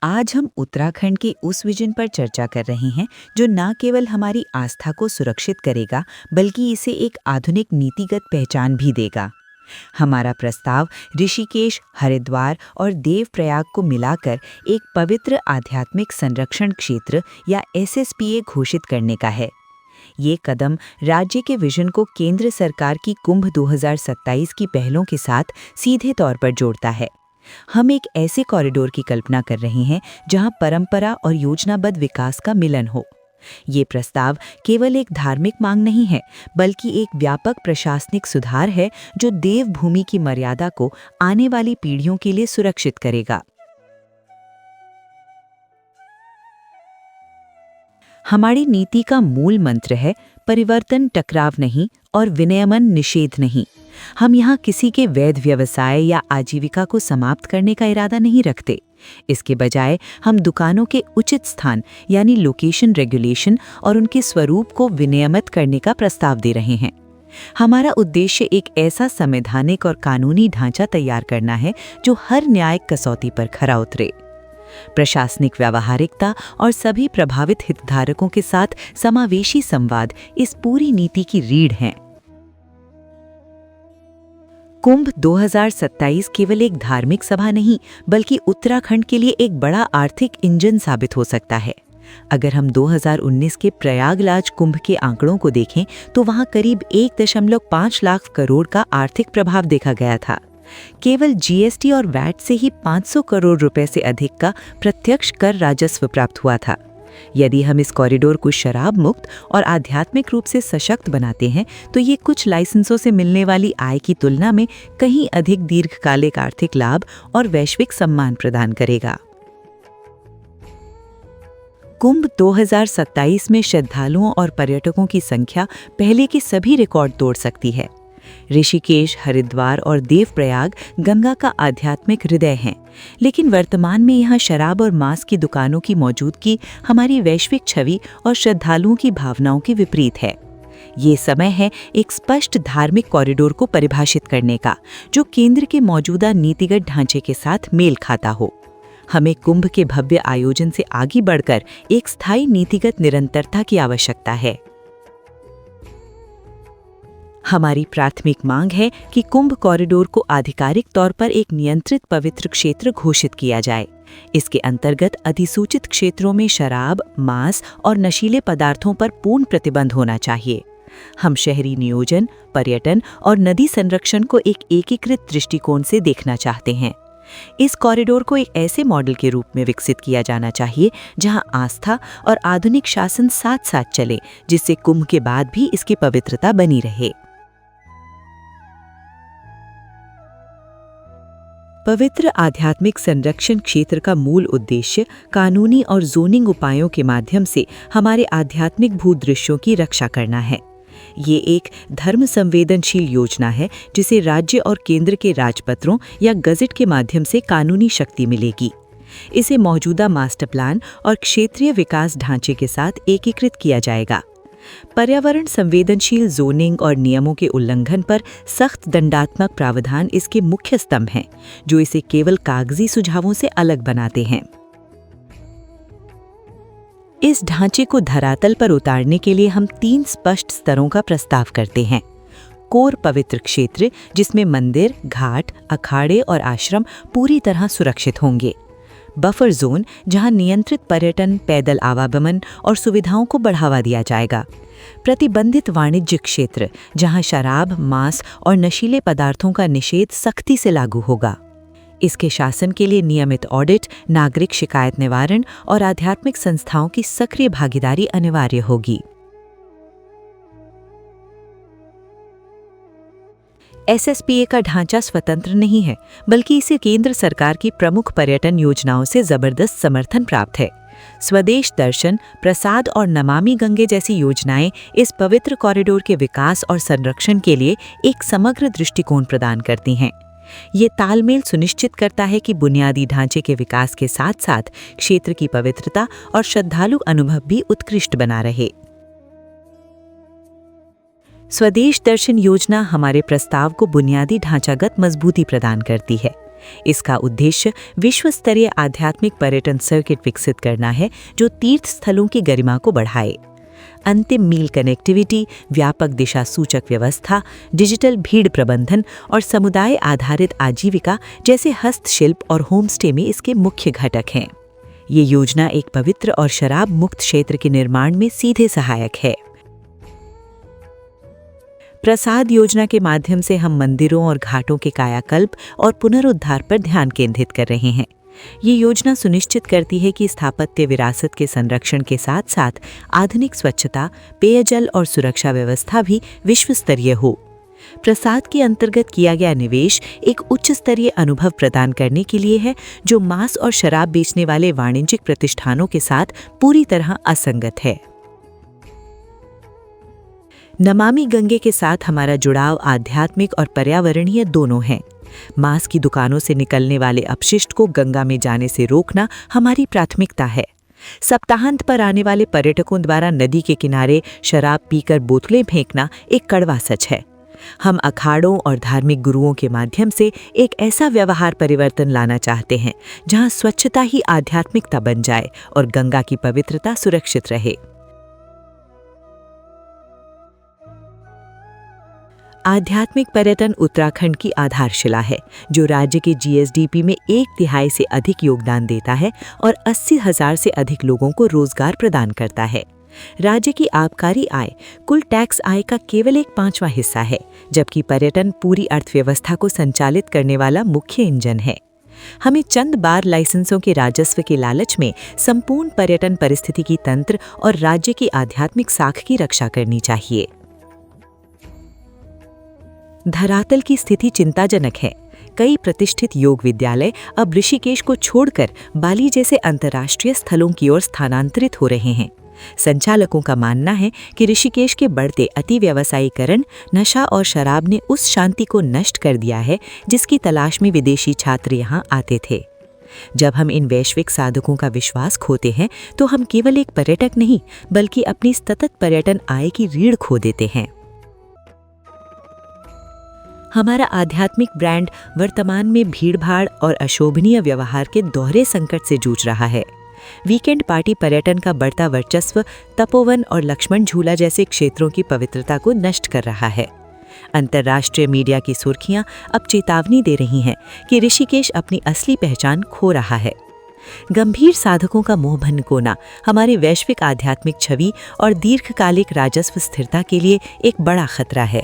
आज हम उत्तराखंड के उस विजन पर चर्चा कर रहे हैं जो न केवल हमारी आस्था को सुरक्षित करेगा बल्कि इसे एक आधुनिक नीतिगत पहचान भी देगा। हमारा प्रस्ताव ऋषिकेश, हरिद्वार और देवप्रयाग को मिलाकर एक पवित्र आध्यात्मिक संरक्षण क्षेत्र या एसएसपीए घोषित करने का है। ये कदम राज्य के विजन को केंद्र सरकार की कुंभ 2027 की पहलों के साथ सीधे तौर पर जोड़ता है। हम एक ऐसे कॉरिडोर की कल्पना कर रहे हैं जहां परंपरा और योजनाबद्ध विकास का मिलन हो। ये प्रस्ताव केवल एक धार्मिक मांग नहीं है, बल्कि एक व्यापक प्रशासनिक सुधार है जो देवभूमि की मर्यादा को आने वाली पीढ़ियों के लिए सुरक्षित करेगा। हमारी नीति का मूल मंत्र है परिवर्तन टकराव नहीं और विनियमन निषेध नहीं। हम यहाँ किसी के वैध व्यवसाय या आजीविका को समाप्त करने का इरादा नहीं रखते। इसके बजाय हम दुकानों के उचित स्थान यानी लोकेशन रेगुलेशन और उनके स्वरूप को विनियमित करने का प्रस्ताव दे रहे हैं। हमारा उद्देश्य एक ऐसा संवैधानिक और कानूनी ढांचा तैयार करना है जो हर न्यायिक कसौटी पर खरा उतरे। प्रशासनिक व्यावहारिकता और सभी प्रभावित हितधारकों के साथ समावेशी संवाद इस पूरी नीति की रीढ़ हैं। कुंभ 2027 केवल एक धार्मिक सभा नहीं, बल्कि उत्तराखंड के लिए एक बड़ा आर्थिक इंजन साबित हो सकता है। अगर हम 2019 के प्रयागराज कुंभ के आंकड़ों को देखें तो वहां करीब 1.5 लाख करोड़ का आर्थिक प्रभाव देखा गया था। केवल जीएसटी और वैट से ही 500 करोड़ रुपए से अधिक का प्रत्यक्ष कर राजस्व प्राप्त हुआ था। यदि हम इस कॉरिडोर को शराब मुक्त और आध्यात्मिक रूप से सशक्त बनाते हैं तो ये कुछ लाइसेंसों से मिलने वाली आय की तुलना में कहीं अधिक दीर्घकालिक आर्थिक लाभ और वैश्विक सम्मान प्रदान करेगा। कुंभ 2027 में श्रद्धालुओं और पर्यटकों की संख्या पहले के सभी रिकॉर्ड तोड़ सकती है। ऋषिकेश, हरिद्वार और देवप्रयाग गंगा का आध्यात्मिक हृदय हैं, लेकिन वर्तमान में यहाँ शराब और मांस की दुकानों की मौजूदगी हमारी वैश्विक छवि और श्रद्धालुओं की भावनाओं के विपरीत है। ये समय है एक स्पष्ट धार्मिक कॉरिडोर को परिभाषित करने का, जो केंद्र के मौजूदा नीतिगत ढांचे के साथ मेल खाता हो। हमें कुंभ के भव्य आयोजन से आगे बढ़कर एक स्थायी नीतिगत निरंतरता की आवश्यकता है। हमारी प्राथमिक मांग है कि कुंभ कॉरिडोर को आधिकारिक तौर पर एक नियंत्रित पवित्र क्षेत्र घोषित किया जाए। इसके अंतर्गत अधिसूचित क्षेत्रों में शराब, मांस और नशीले पदार्थों पर पूर्ण प्रतिबंध होना चाहिए। हम शहरी नियोजन, पर्यटन और नदी संरक्षण को एक एकीकृत दृष्टिकोण से देखना चाहते हैं। इस कॉरिडोर को एक ऐसे मॉडल के रूप में विकसित किया जाना चाहिए जहां आस्था और आधुनिक शासन साथ साथ चले, जिससे कुंभ के बाद भी इसकी पवित्रता बनी रहे। पवित्र आध्यात्मिक संरक्षण क्षेत्र का मूल उद्देश्य कानूनी और जोनिंग उपायों के माध्यम से हमारे आध्यात्मिक भूदृश्यों की रक्षा करना है। ये एक धर्म संवेदनशील योजना है जिसे राज्य और केंद्र के राजपत्रों या गज़ेट के माध्यम से कानूनी शक्ति मिलेगी। इसे मौजूदा मास्टर प्लान और क्षेत्रीय विकास ढांचे के साथ एकीकृत किया जाएगा। पर्यावरण संवेदनशील जोनिंग और नियमों के उल्लंघन पर सख्त दंडात्मक प्रावधान इसके मुख्य स्तंभ हैं, जो इसे केवल कागजी सुझावों से अलग बनाते हैं। इस ढांचे को धरातल पर उतारने के लिए हम 3 स्पष्ट स्तरों का प्रस्ताव करते हैं। कोर पवित्र क्षेत्र, जिसमें मंदिर, घाट, अखाड़े और आश्रम पूरी तरह सुरक्षित होंगे। बफर जोन, जहां नियंत्रित पर्यटन, पैदल आवागमन और सुविधाओं को बढ़ावा दिया जाएगा। प्रतिबंधित वाणिज्यिक क्षेत्र, जहां शराब, मांस और नशीले पदार्थों का निषेध सख्ती से लागू होगा। इसके शासन के लिए नियमित ऑडिट, नागरिक शिकायत निवारण और आध्यात्मिक संस्थाओं की सक्रिय भागीदारी अनिवार्य होगी। एसएसपीए का ढांचा स्वतंत्र नहीं है, बल्कि इसे केंद्र सरकार की प्रमुख पर्यटन योजनाओं से जबरदस्त समर्थन प्राप्त है। स्वदेश दर्शन, प्रसाद और नमामि गंगे जैसी योजनाएं इस पवित्र कॉरिडोर के विकास और संरक्षण के लिए एक समग्र दृष्टिकोण प्रदान करती हैं। ये तालमेल सुनिश्चित करता है कि बुनियादी ढांचे के विकास के साथ साथ क्षेत्र की पवित्रता और श्रद्धालु अनुभव भी उत्कृष्ट बना रहे। स्वदेश दर्शन योजना हमारे प्रस्ताव को बुनियादी ढांचागत मजबूती प्रदान करती है। इसका उद्देश्य विश्व स्तरीय आध्यात्मिक पर्यटन सर्किट विकसित करना है जो तीर्थ स्थलों की गरिमा को बढ़ाए। अंतिम मील कनेक्टिविटी, व्यापक दिशा सूचक व्यवस्था, डिजिटल भीड़ प्रबंधन और समुदाय आधारित आजीविका जैसे हस्तशिल्प और होमस्टे में इसके मुख्य घटक हैं। ये योजना एक पवित्र और शराब मुक्त क्षेत्र के निर्माण में सीधे सहायक है। प्रसाद योजना के माध्यम से हम मंदिरों और घाटों के कायाकल्प और पुनरुद्धार पर ध्यान केंद्रित कर रहे हैं। ये योजना सुनिश्चित करती है कि स्थापत्य विरासत के संरक्षण के साथ साथ आधुनिक स्वच्छता, पेयजल और सुरक्षा व्यवस्था भी विश्व स्तरीय हो। प्रसाद के अंतर्गत किया गया निवेश एक उच्च स्तरीय अनुभव प्रदान करने के लिए है जो मांस और शराब बेचने वाले वाणिज्यिक प्रतिष्ठानों के साथ पूरी तरह असंगत है। नमामि गंगे के साथ हमारा जुड़ाव आध्यात्मिक और पर्यावरणीय दोनों है। मांस की दुकानों से निकलने वाले अपशिष्ट को गंगा में जाने से रोकना हमारी प्राथमिकता है। सप्ताहांत पर आने वाले पर्यटकों द्वारा नदी के किनारे शराब पीकर बोतलें फेंकना एक कड़वा सच है। हम अखाड़ों और धार्मिक गुरुओं के माध्यम से एक ऐसा व्यवहार परिवर्तन लाना चाहते हैं जहां स्वच्छता ही आध्यात्मिकता बन जाए और गंगा की पवित्रता सुरक्षित रहे। आध्यात्मिक पर्यटन उत्तराखंड की आधारशिला है जो राज्य के जीएसडीपी में 1/3 से अधिक योगदान देता है और 80,000 से अधिक लोगों को रोजगार प्रदान करता है। राज्य की आबकारी आय कुल टैक्स आय का केवल 1/5वां हिस्सा है, जबकि पर्यटन पूरी अर्थव्यवस्था को संचालित करने वाला मुख्य इंजन है। हमें चंद बार लाइसेंसों के राजस्व के लालच में संपूर्ण पर्यटन परिस्थितिकी तंत्र और राज्य की आध्यात्मिक साख की रक्षा करनी चाहिए। धरातल की स्थिति चिंताजनक है। कई प्रतिष्ठित योग विद्यालय अब ऋषिकेश को छोड़कर बाली जैसे अंतर्राष्ट्रीय स्थलों की ओर स्थानांतरित हो रहे हैं। संचालकों का मानना है कि ऋषिकेश के बढ़ते अति व्यावसायीकरण, नशा और शराब ने उस शांति को नष्ट कर दिया है जिसकी तलाश में विदेशी छात्र यहाँ आते थे। जब हम इन वैश्विक साधकों का विश्वास खोते हैं तो हम केवल एक पर्यटक नहीं बल्कि अपनी सतत पर्यटन आय की रीढ़ खो देते हैं। हमारा आध्यात्मिक ब्रांड वर्तमान में भीड़भाड़ और अशोभनीय व्यवहार के दोहरे संकट से जूझ रहा है। वीकेंड पार्टी पर्यटन का बढ़ता वर्चस्व तपोवन और लक्ष्मण झूला जैसे क्षेत्रों की पवित्रता को नष्ट कर रहा है। अंतर्राष्ट्रीय मीडिया की सुर्खियां अब चेतावनी दे रही हैं कि ऋषिकेश अपनी असली पहचान खो रहा है। गंभीर साधकों का मोह भंकोना हमारी वैश्विक आध्यात्मिक छवि और दीर्घकालिक राजस्व स्थिरता के लिए एक बड़ा खतरा है।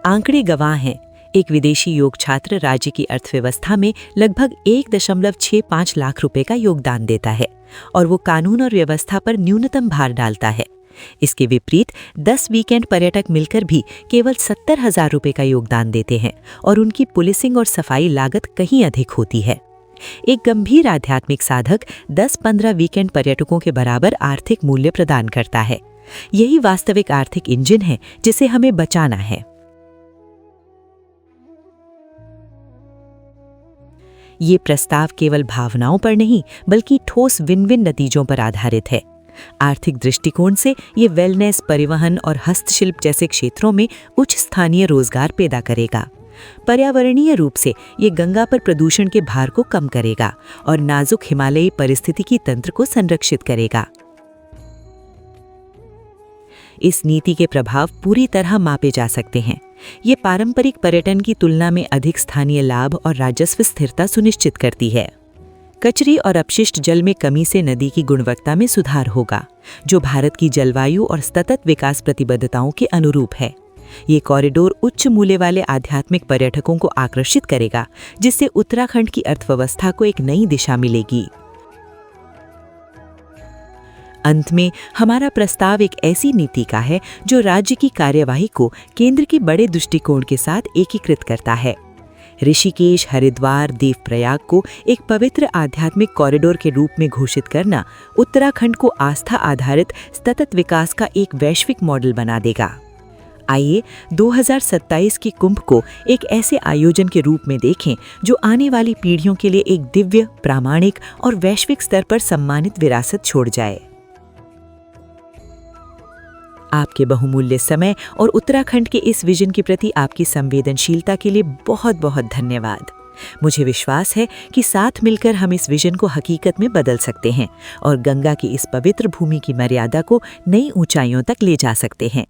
आंकड़े गवाह हैं। एक विदेशी योग छात्र राज्य की अर्थव्यवस्था में लगभग 1.65 लाख रुपए का योगदान देता है और वो कानून और व्यवस्था पर न्यूनतम भार डालता है। इसके विपरीत 10 वीकेंड पर्यटक मिलकर भी केवल 70,000 रुपए का योगदान देते हैं और उनकी पुलिसिंग और सफाई लागत कहीं अधिक होती है। एक गंभीर आध्यात्मिक साधक 10-15 वीकेंड पर्यटकों के बराबर आर्थिक मूल्य प्रदान करता है। यही वास्तविक आर्थिक इंजन है जिसे हमें बचाना है। ये प्रस्ताव केवल भावनाओं पर नहीं बल्कि ठोस विन-विन नतीजों पर आधारित है। आर्थिक दृष्टिकोण से ये वेलनेस, परिवहन और हस्तशिल्प जैसे क्षेत्रों में उच्च स्थानीय रोजगार पैदा करेगा। पर्यावरणीय रूप से ये गंगा पर प्रदूषण के भार को कम करेगा और नाजुक हिमालयी पारिस्थितिकी तंत्र को संरक्षित करेगा। इस नीति के प्रभाव पूरी तरह मापे जा सकते हैं। ये पारंपरिक पर्यटन की तुलना में अधिक स्थानीय लाभ और राजस्व स्थिरता सुनिश्चित करती है। कचरे और अपशिष्ट जल में कमी से नदी की गुणवत्ता में सुधार होगा, जो भारत की जलवायु और सतत विकास प्रतिबद्धताओं के अनुरूप है। ये कॉरिडोर उच्च मूल्य वाले आध्यात्मिक पर्यटकों को आकर्षित करेगा, जिससे उत्तराखंड की अर्थव्यवस्था को एक नई दिशा मिलेगी। अंत में हमारा प्रस्ताव एक ऐसी नीति का है जो राज्य की कार्यवाही को केंद्र के बड़े दृष्टिकोण के साथ एकीकृत करता है। ऋषिकेश, हरिद्वार, देवप्रयाग को एक पवित्र आध्यात्मिक कॉरिडोर के रूप में घोषित करना उत्तराखंड को आस्था आधारित सतत विकास का एक वैश्विक मॉडल बना देगा। आइए 2027 के कुंभ को एक ऐसे आयोजन के रूप में देखें जो आने वाली पीढ़ियों के लिए एक दिव्य, प्रामाणिक और वैश्विक स्तर पर सम्मानित विरासत छोड़ जाए। आपके बहुमूल्य समय और उत्तराखंड के इस विजन के प्रति आपकी संवेदनशीलता के लिए बहुत बहुत धन्यवाद। मुझे विश्वास है कि साथ मिलकर हम इस विजन को हकीकत में बदल सकते हैं और गंगा की इस पवित्र भूमि की मर्यादा को नई ऊंचाइयों तक ले जा सकते हैं।